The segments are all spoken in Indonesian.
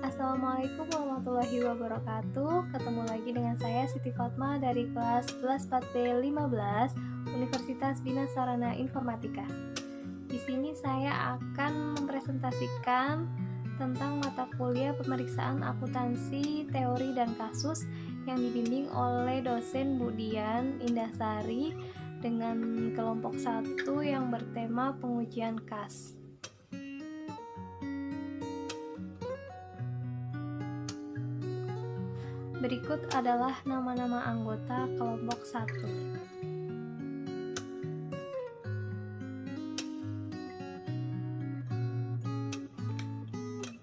Assalamualaikum warahmatullahi wabarakatuh. Ketemu lagi dengan saya Siti Fatma dari kelas 11 4B15 Universitas Bina Sarana Informatika. Di sini saya akan mempresentasikan tentang mata kuliah pemeriksaan akuntansi, teori dan kasus yang dibimbing oleh dosen Budian Indasari dengan kelompok 1 yang bertema pengujian kas. Berikut adalah nama-nama anggota kelompok 1.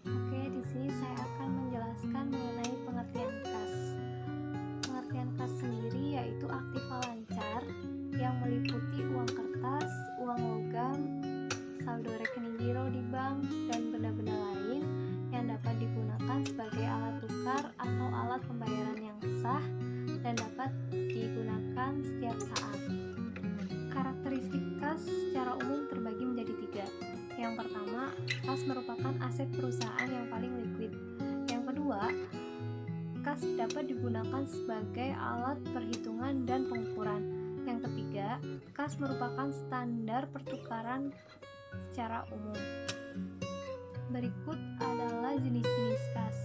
Oke, di sini saya akan menjelaskan mengenai pengertian kas. Pengertian kas sendiri yaitu aktiva lancar yang meliputi uang kertas, uang logam, saldo rekening giro di bank, dan benda-benda lain yang dapat digunakan sebagai alat tukar atau alat pembayaran yang sah dan dapat digunakan setiap saat. Karakteristik kas secara umum terbagi menjadi 3. Yang pertama, kas merupakan aset perusahaan yang paling liquid. Yang kedua, kas dapat digunakan sebagai alat perhitungan dan pengukuran. Yang ketiga, kas merupakan standar pertukaran secara umum. Berikut adalah jenis-jenis kas.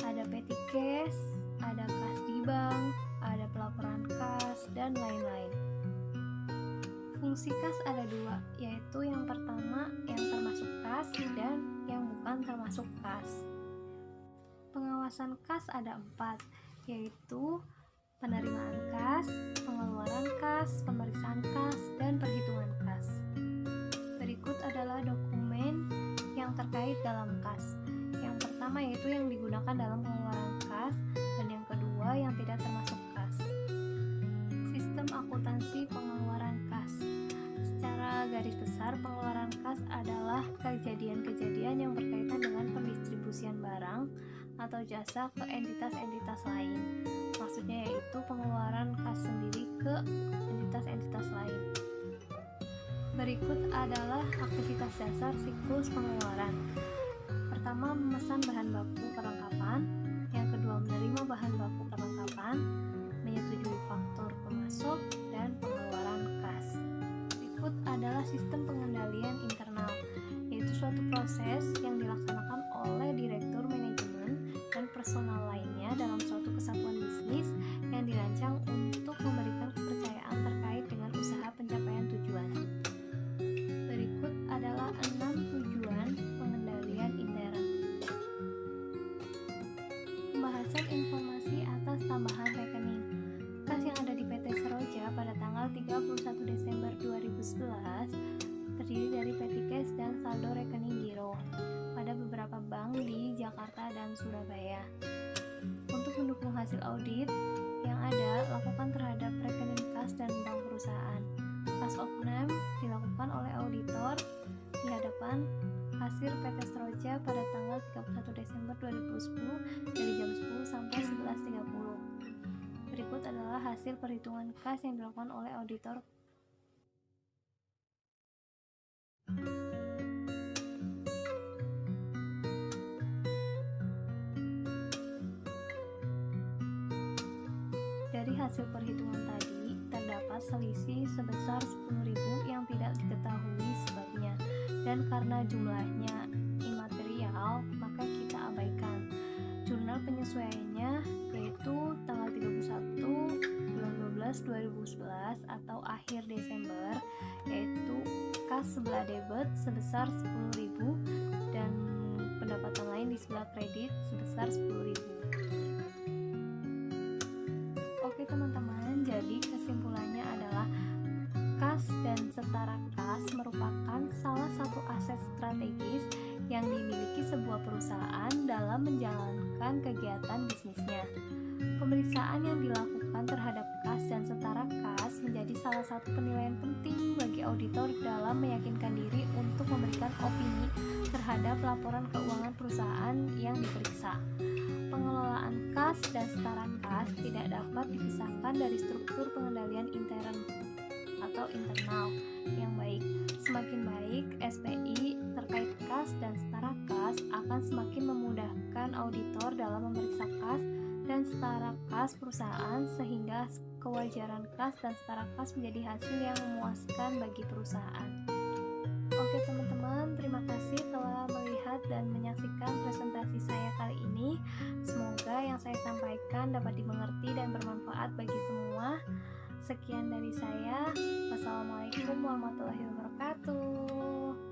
Ada petty cash, ada kas di bank, ada pelaporan kas, dan lain-lain. Fungsi kas ada 2, yaitu yang pertama yang termasuk kas dan yang bukan termasuk kas. Pengawasan kas ada 4, yaitu penerimaan kas, pengeluaran kas, pemeriksaan kas, dan perhitungan kas. Berikut adalah dokumen yang terkait dalam kas. Yang pertama yaitu yang digunakan dalam pengeluaran kas, dan yang kedua yang tidak termasuk kas. Sistem akuntansi pengeluaran kas. Secara garis besar, pengeluaran kas adalah kejadian-kejadian yang berkaitan dengan pendistribusian barang atau jasa ke entitas-entitas lain. Maksudnya yaitu pengeluaran kas sendiri ke entitas-entitas lain. Berikut adalah aktivitas dasar siklus pengeluaran. Pertama, memesan bahan baku perlengkapan. Yang kedua, menerima bahan baku perlengkapan, menyetujui faktur pemasok, dan pengeluaran kas. Berikut adalah sistem pengendalian internal, yaitu suatu proses yang dilaksanakan oleh direktur manajemen dan personal lainnya dalam suatu kesatuan bisnis yang dirancang untuk memberikan kepercayaan terkait dengan usaha pencapaian tujuan. Berikut adalah 6 tujuan pengendalian intern. Pembahasan informasi atas tambahan rekening. Kas yang ada di PT Seroja pada tanggal 31 Desember 2011 terdiri dari petty cash dan saldo rekening giro pada beberapa bank di Jakarta dan Surabaya. Untuk mendukung hasil audit yang ada, lakukan terhadap rekening kas dan bank perusahaan. Kas of name dilakukan oleh auditor di hadapan kasir PT Seroja pada tanggal 31 Desember 2010 dari jam 10 sampai 11.30. Berikut adalah hasil perhitungan kas yang dilakukan oleh auditor. Dari hasil perhitungan tadi, terdapat selisih sebesar 10.000 yang tidak diketahui sebabnya, dan karena jumlahnya imaterial, maka kita abaikan. Jurnal penyesuaiannya yaitu tanggal 31 bulan 12 2011 atau akhir Desember, yaitu kas sebelah debit sebesar 10.000 dan pendapatan lain di sebelah kredit sebesar 10.000. Oke teman-teman, jadi kesimpulannya adalah kas dan setara kas merupakan salah satu aset strategis yang dimiliki sebuah perusahaan dalam menjalankan kegiatan bisnisnya. Pemeriksaan yang dilakukan terhadap kas dan setara kas menjadi salah satu penilaian penting bagi auditor dalam meyakinkan diri untuk memberikan opini terhadap laporan keuangan perusahaan yang diperiksa. Pengelolaan kas dan setara kas tidak dapat dipisahkan dari struktur pengendalian intern. atau internal yang baik. Semakin baik SPI terkait kas dan setara kas akan semakin memudahkan auditor dalam memeriksa kas dan setara kas perusahaan, sehingga kewajaran kas dan setara kas menjadi hasil yang memuaskan bagi perusahaan. Oke teman-teman, terima kasih telah melihat dan menyaksikan presentasi saya kali ini. Semoga yang saya sampaikan dapat dimengerti dan bermanfaat bagi semua. Sekian dari saya. Wassalamualaikum warahmatullahi wabarakatuh.